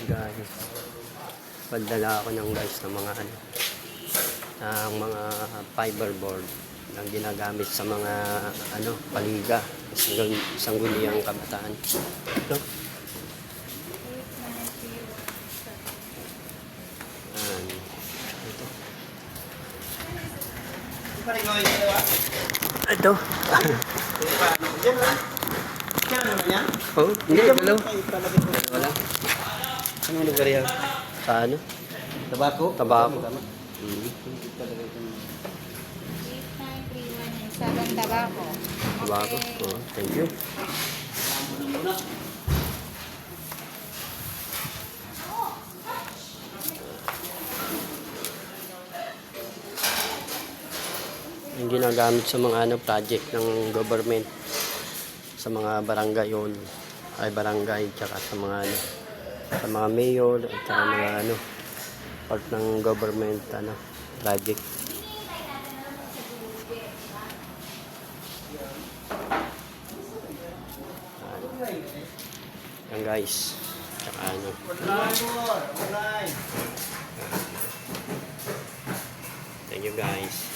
guys, padala ako ng guys ng mga ng mga fiberboard na ginagamit sa mga paliga, isang guliyang kabataan. Ito. Ito. Oh, hindi, dalaw. Wala. Anong lugar yan? Sa ano? Tabako? Tabako. Sabang tabako. Tabako. Oh, thank you. Yung ginagamit sa mga project ng government sa mga barangay yun, ay barangay, tsaka sa mga sa mga mayor at sa mga part ng government project. Yan guys, tsaka thank you guys.